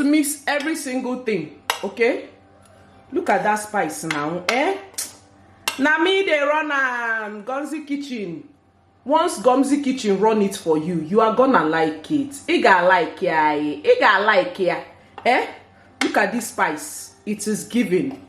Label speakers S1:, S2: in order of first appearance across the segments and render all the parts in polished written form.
S1: to mix every single thing, okay? Look at that spice now, eh? Now me they run Gom'S kitchen. Once Gom'S kitchen run it for you, you are gonna like it. You gotta like it. You gotta like it. Eh? Look at this spice. It is giving.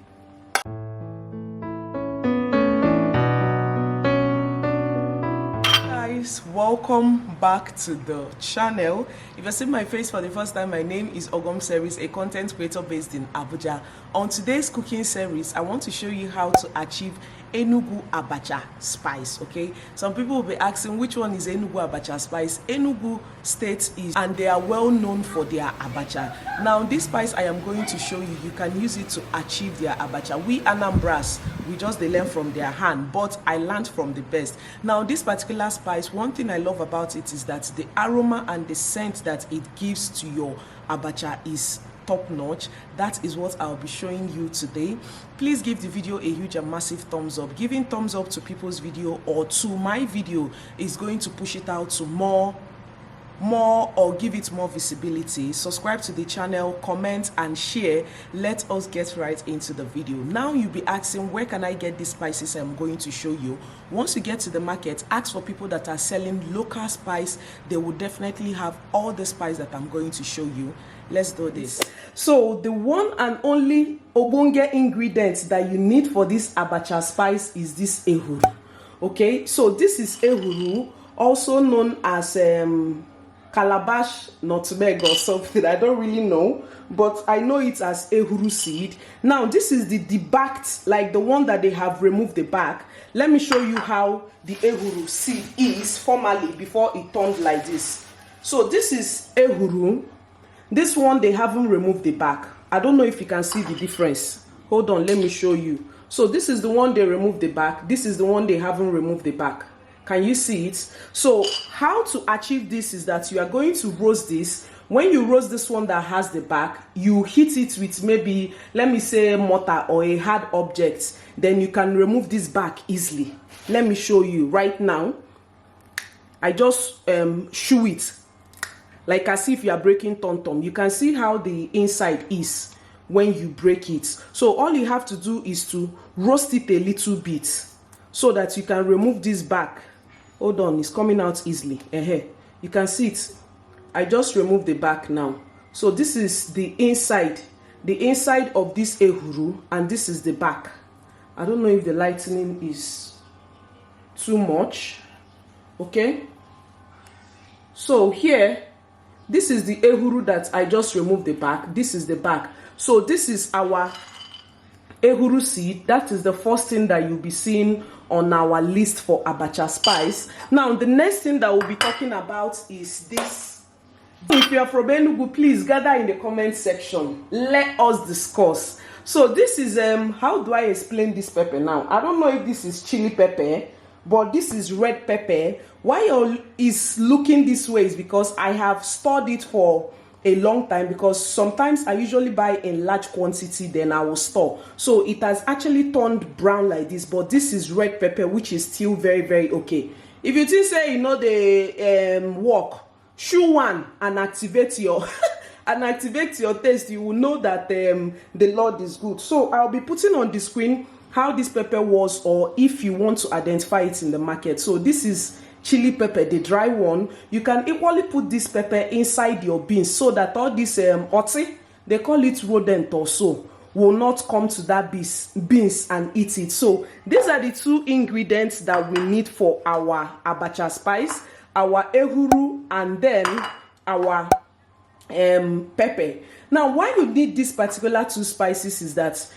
S1: Welcome back to the channel. If you're seeing my face for the first time, my name is OGOM'S, a content creator based in Abuja. On today's cooking series, I want to show you how to achieve Enugu Abacha spice. Okay, some people will be asking which one is Enugu Abacha spice. Enugu state is, and they are well known for their abacha. Now this spice I am going to show you, you can use it to achieve their abacha. We Anambras, we just they learn from their hand, but I learned from the best. Now this particular spice, one thing I love about it is that the aroma and the scent that it gives to your abacha is top notch. That is what I'll be showing you today. Please give the video a huge and massive thumbs up. Giving thumbs up to people's video or to my video is going to push it out to more or give it more visibility. Subscribe to the channel, comment and share. Let us get right into the video. Now you'll be asking, where can I get these spices I'm going to show you? Once you get to the market, ask for people that are selling local spice. They will definitely have all the spice that I'm going to show you. Let's do this. So the one and only obonge ingredient that you need for this abacha spice is this ehuru. Okay, so this is ehuru, also known as calabash nutmeg or something. I don't really know, but I know it as ehuru seed. Now this is the debacked, like the one that they have removed the back. Let me show you how the ehuru seed is formerly before it turned like this. So this is ehuru. This one they haven't removed the back. I don't know if you can see the difference. Hold on, let me show you. So this is the one they removed the back. This is the one they haven't removed the back. Can you see it? So how to achieve this is that you are going to roast this. When you roast this one that has the back, you hit it with maybe, let me say, mortar or a hard object. Then you can remove this back easily. Let me show you right now. I just chew it like as if you are breaking tom-tom. You can see how the inside is when you break it. So all you have to do is to roast it a little bit so that you can remove this back. Hold on, it's coming out easily. You can see it. I just removed the back now. So this is the inside of this ehuru, and this is the back. I don't know if the lightning is too much. Okay, so here, this is the ehuru that I just removed the back. This is the back. So this is our ehuru seed. That is the first thing that you'll be seeing on our list for abacha spice. Now the next thing that we'll be talking about is this. If you are from Enugu, please gather in the comment section. Let us discuss. So this is how do I explain this pepper now? I don't know if this is chili pepper, but this is red pepper. Why is looking this way is because I have stored it for a long time, because sometimes I usually buy in large quantity, then I will store. So it has actually turned brown like this, but this is red pepper, which is still very, very okay. If you think say you know the work, chew one and activate your and activate your taste, you will know that the Lord is good. So I'll be putting on the screen how this pepper was, or if you want to identify it in the market. So this is chili pepper, the dry one. You can equally put this pepper inside your beans so that all this oti, they call it rodent or so, will not come to that beans and eat it. So these are the two ingredients that we need for our abacha spice, our ehuru and then our pepper. Now why you need these particular two spices is that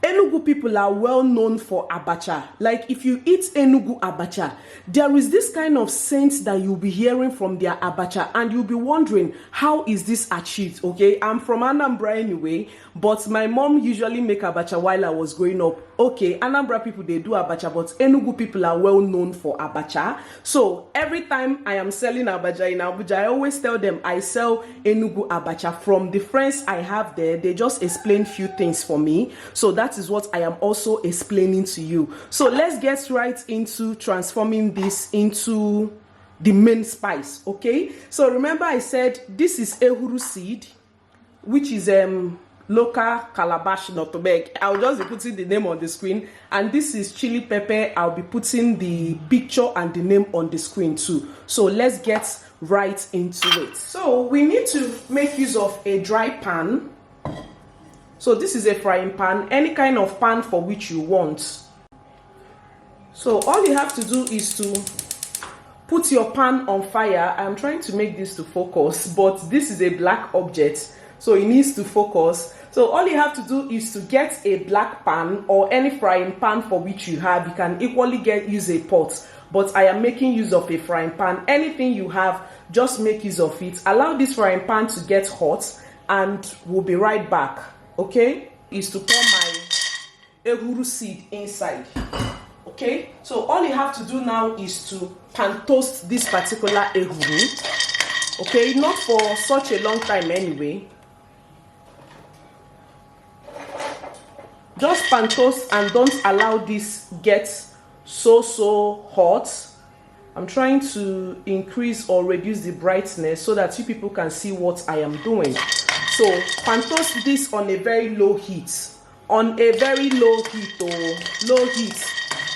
S1: Enugu people are well known for abacha. Like if you eat Enugu Abacha, there is this kind of scent that you'll be hearing from their abacha, and you'll be wondering, how is this achieved? Okay, I'm from Anambra anyway, but my mom usually make abacha while I was growing up. Okay, Anambra people, they do abacha, but Enugu people are well known for abacha. So every time I am selling abacha in Abuja, I always tell them I sell Enugu Abacha. From the friends I have there, they just explain few things for me. So that is what I am also explaining to you. So let's get right into transforming this into the main spice. Okay, so remember I said this is ehuru seed, which is local calabash nutmeg. I'll just be putting the name on the screen, and this is chili pepper. I'll be putting the picture and the name on the screen too. So let's get right into it. So we need to make use of a dry pan. So this is a frying pan, any kind of pan for which you want. So all you have to do is to put your pan on fire. I'm trying to make this to focus, but this is a black object, so it needs to focus. So all you have to do is to get a black pan or any frying pan for which you have. You can equally use a pot, but I am making use of a frying pan. Anything you have, just make use of it. Allow this frying pan to get hot, and we'll be right back. Okay, is to pour my ehuru seed inside. Okay, so all you have to do now is to pan toast this particular ehuru. Okay, not for such a long time anyway. Just pan toast and don't allow this get so hot. I'm trying to increase or reduce the brightness so that you people can see what I am doing. So pan toast this on a very low heat. On a very low heat, or low heat,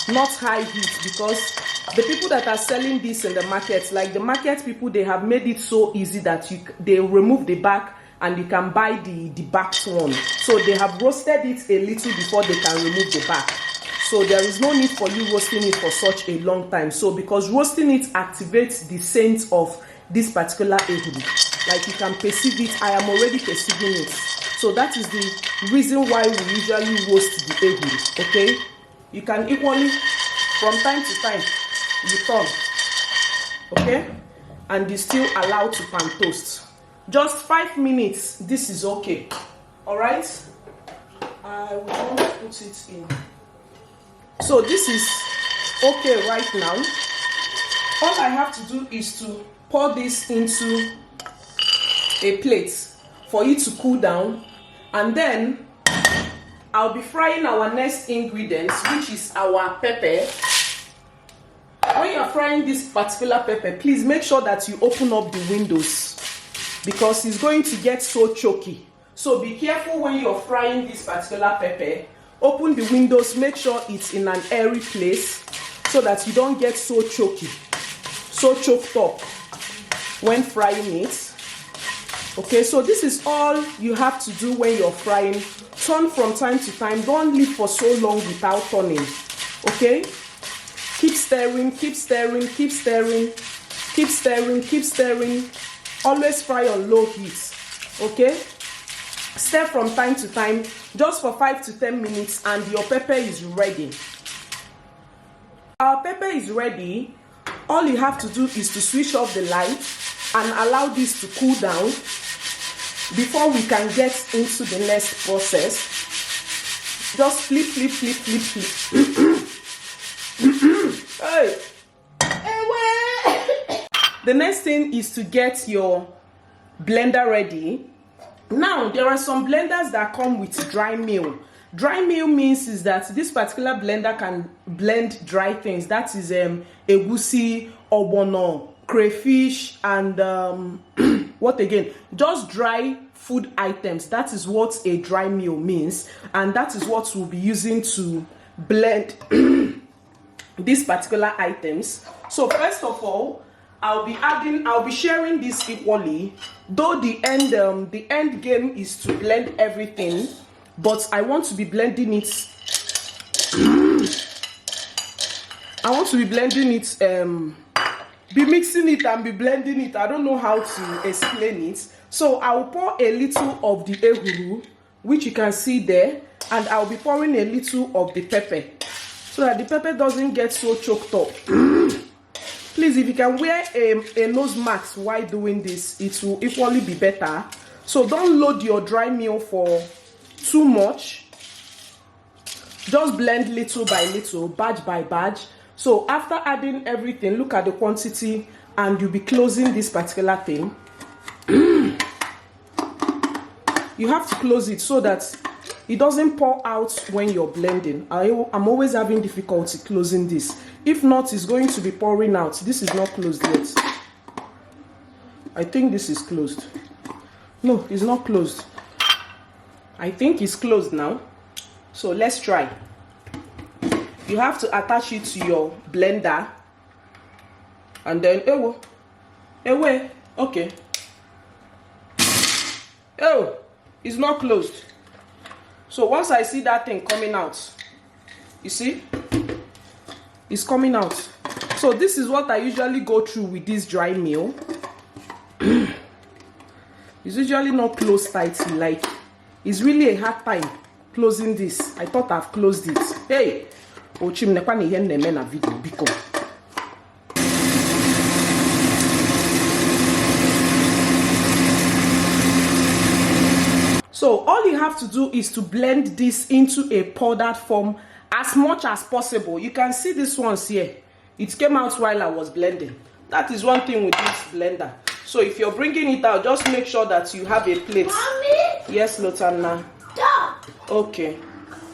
S1: not high heat, because the people that are selling this in the market, like the market people, they have made it so easy that they remove the back and you can buy the backed one. So they have roasted it a little before they can remove the back. So there is no need for you roasting it for such a long time. So because roasting it activates the scent of this particular ehuru. Like you can perceive it. I am already perceiving it. So that is the reason why we usually roast the ehuru. Okay, you can equally, from time to time, you turn. Okay, and you still allow to pan toast. Just 5 minutes. This is okay. All right. I will want to put it in. So this is okay right now. All I have to do is to pour this into a plate for it to cool down, and then I'll be frying our next ingredients, which is our pepper. When you're frying this particular pepper, please make sure that you open up the windows, because it's going to get so choky. So be careful when you're frying this particular pepper. Open the windows, make sure it's in an airy place so that you don't get so choky, so choked up when frying it. Okay, so this is all you have to do when you're frying. Turn from time to time. Don't leave for so long without turning. Okay, keep stirring, keep stirring, keep stirring, keep stirring, keep stirring. Always fry on low heat. Okay, stir from time to time, just for 5 to 10 minutes, and your pepper is ready. Our pepper is ready. All you have to do is to switch off the light and allow this to cool down before we can get into the next process. Just flip, flip, flip, flip, flip. Hey. The next thing is to get your blender ready. Now, there are some blenders that come with dry meal. Dry meal means is that this particular blender can blend dry things. That is egusi, ogbono, crayfish, and what again? Just dry food items. That is what a dry meal means, and that is what we'll be using to blend these particular items. So first of all, I'll be sharing this equally. Though the end game is to blend everything, but I want to be blending it. I want to be blending it, be mixing it and be blending it. I don't know how to explain it. So I'll pour a little of the ehuru, which you can see there, and I'll be pouring a little of the pepper, so that the pepper doesn't get so choked up. Please, if you can wear a nose mask while doing this, it will equally be better. So don't load your dry meal for too much. Just blend little by little, batch by batch. So after adding everything, look at the quantity, and you'll be closing this particular thing. You have to close it so that it doesn't pour out when you're blending. I'm always having difficulty closing this. If not, it's going to be pouring out. This is not closed yet. I think this is closed. No, it's not closed. I think it's closed now. So let's try. You have to attach it to your blender. And then, okay. Oh, it's not closed. So once I see that thing coming out, you see, it's coming out. So this is what I usually go through with this dry meal. It's usually not closed tightly. Like, it's really a hard time closing this. I thought I've closed it. Hey, Ochim nekwani yen neme na video biko. So all you have to do is to blend this into a powdered form as much as possible. You can see this ones here. It came out while I was blending. That is one thing with this blender. So if you're bringing it out, just make sure that you have a plate.
S2: Mommy?
S1: Yes, Lotana.
S2: Stop.
S1: Okay.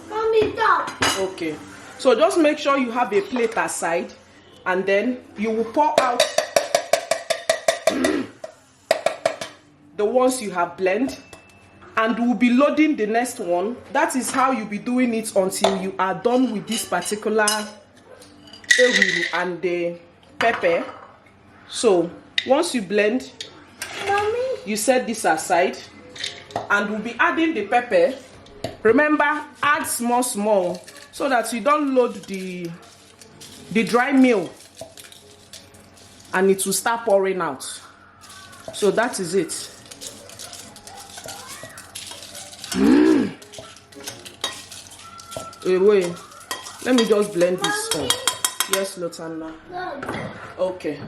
S2: Mommy, stop.
S1: Okay. So just make sure you have a plate aside, and then you will pour out the ones you have blended, and we'll be loading the next one. That is how you'll be doing it until you are done with this particular ehuru and the pepper. So once you blend,
S2: Mommy,
S1: you set this aside, and we'll be adding the pepper. Remember, add small so that you don't load the dry meal and it will start pouring out. So that is it. Wait, let me just blend this up. Yes, Lotana. Okay.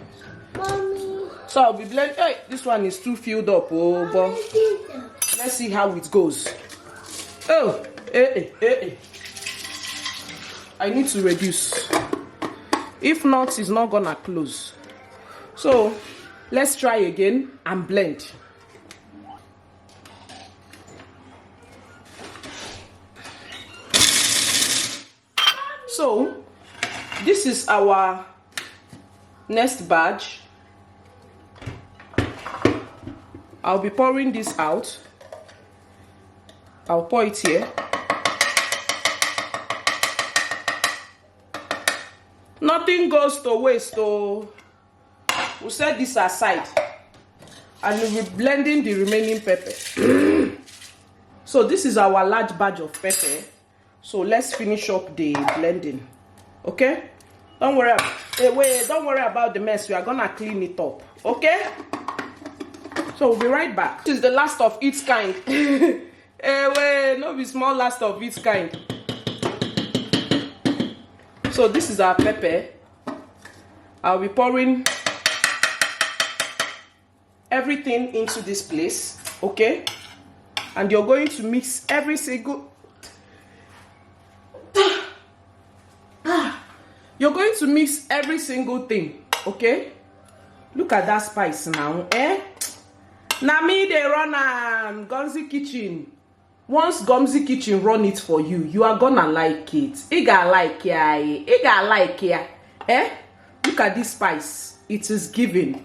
S2: Mommy.
S1: So I'll be blending. Hey, this one is too filled up. Oh, but let's see how it goes. Oh, I need to reduce. If not, it's not gonna close. So let's try again and blend. So this is our next batch. I'll be pouring this out. I'll pour it here. Nothing goes to waste. So we'll set this aside and we'll be blending the remaining pepper. So this is our large batch of pepper. So let's finish up the blending. Okay? Don't worry. Don't worry about the mess. We are gonna clean it up. Okay? So we'll be right back. This is the last of its kind. No be small last of its kind. So this is our pepper. I'll be pouring everything into this place, okay? And you're going to mix every single. You're going to mix every single thing, okay? Look at that spice now, eh? Na me they run Gom'S kitchen. Once Gom'S kitchen run it for you, you are gonna like it. Iga like ya, iga like ya, eh? Look at this spice. It is giving.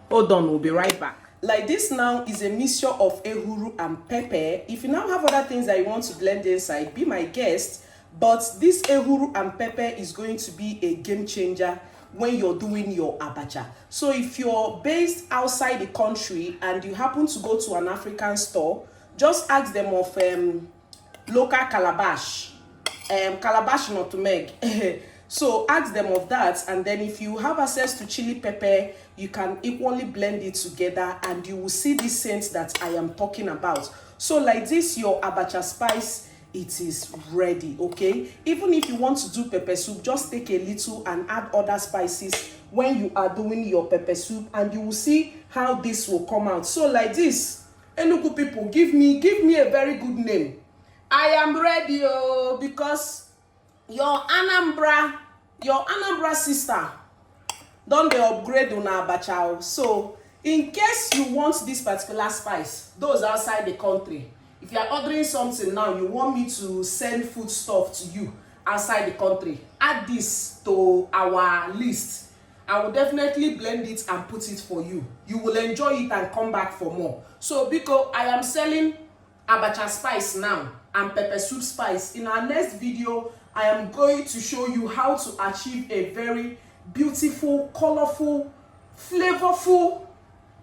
S1: Hold on, we'll be right back. Like this now is a mixture of ehuru and pepper. If you now have other things that you want to blend inside, be my guest. But this ehuru and pepper is going to be a game changer when you're doing your abacha. So if you're based outside the country and you happen to go to an African store, just ask them of local calabash, calabash not to make. So ask them of that, and then if you have access to chili pepper, you can equally blend it together and you will see the scent that I am talking about. So like this, your abacha spice, it is ready, okay? Even if you want to do pepper soup, just take a little and add other spices when you are doing your pepper soup, and you will see how this will come out. So like this, Enugu people, give me a very good name. I am ready, oh, because your Anambra sister don dey upgrade on abacha. So in case you want this particular spice, those outside the country, if you are ordering something now, you want me to send food stuff to you outside the country, add this to our list. I will definitely blend it and put it for you. You will enjoy it and come back for more. So because I am selling abacha spice now and pepper soup spice. In our next video, I am going to show you how to achieve a very beautiful, colorful, flavorful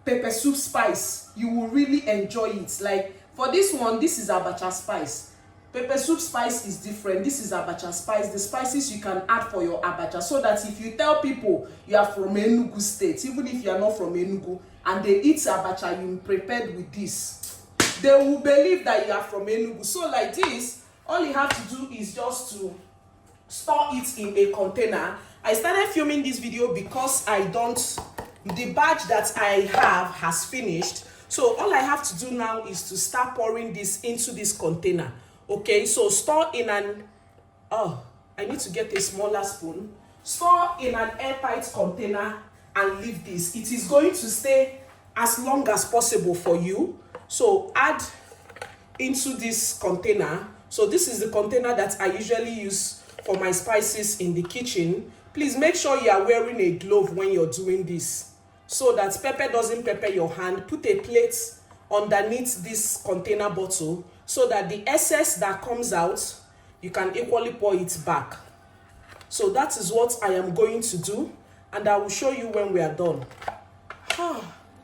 S1: pepper soup spice. You will really enjoy it. Like for this one, this is abacha spice. Pepper soup spice is different. This is abacha spice. The spices you can add for your abacha, so that if you tell people you are from Enugu state, even if you are not from Enugu, and they eat abacha you prepared with this, they will believe that you are from Enugu. So like this, all you have to do is just to store it in a container. I started filming this video because the batch that I have has finished. So all I have to do now is to start pouring this into this container. Okay, so store in an I need to get a smaller spoon. Store in an airtight container and leave this. It is going to stay as long as possible for you. So add into this container. So this is the container that I usually use for my spices in the kitchen. Please make sure you are wearing a glove when you're doing this, so that pepper doesn't pepper your hand. Put a plate underneath this container bottle, so that the excess that comes out, you can equally pour it back. So that is what I am going to do, and I will show you when we are done.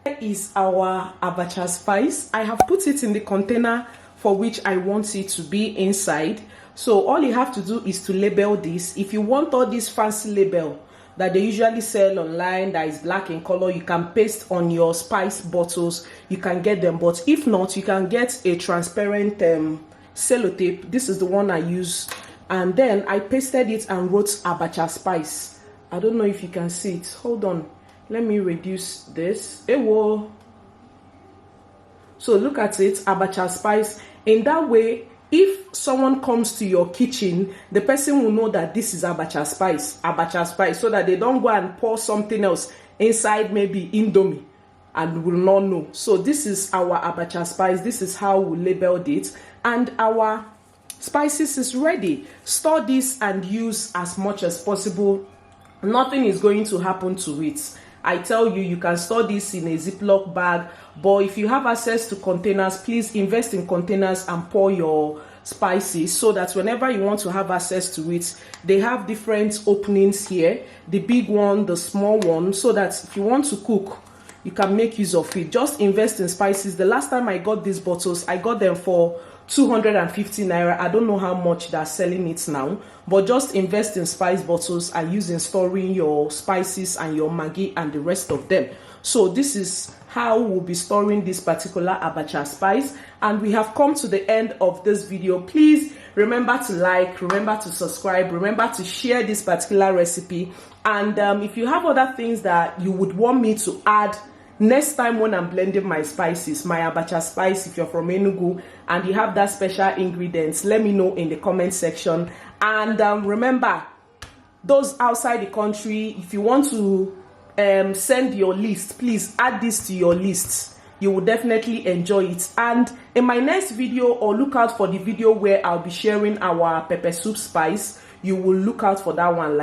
S1: Here is our abacha spice. I have put it in the container for which I want it to be inside. So all you have to do is to label this. If you want all this fancy label that they usually sell online that is black in color, you can paste on your spice bottles. You can get them, but if not, you can get a transparent sellotape. This is the one I use, and then I pasted it and wrote abacha spice. I don't know if you can see it. Hold on, let me reduce this. Ewo. So look at it, abacha spice. In that way, if someone comes to your kitchen, the person will know that this is abacha spice, so that they don't go and pour something else inside, maybe indomie, and will not know. So this is our abacha spice. This is how we labeled it, and our spices is ready. Store this and use as much as possible. Nothing is going to happen to it. I tell you, you can store this in a Ziploc bag, but if you have access to containers, please invest in containers and pour your spices, so that whenever you want to have access to it, they have different openings here, the big one, the small one, so that if you want to cook, you can make use of it. Just invest in spices. The last time I got these bottles, I got them for 250 naira. I don't know how much they're selling it now, but just invest in spice bottles and use in storing your spices and your maggi and the rest of them. So this is how we'll be storing this particular abacha spice, and we have come to the end of this video. Please remember to like, remember to subscribe, remember to share this particular recipe, and if you have other things that you would want me to add next time when I'm blending my spices, my abacha spice, if you're from Enugu and you have that special ingredients, let me know in the comment section. And remember, those outside the country, if you want to send your list, please add this to your list. You will definitely enjoy it. And in my next video, or look out for the video where I'll be sharing our pepper soup spice, you will look out for that one.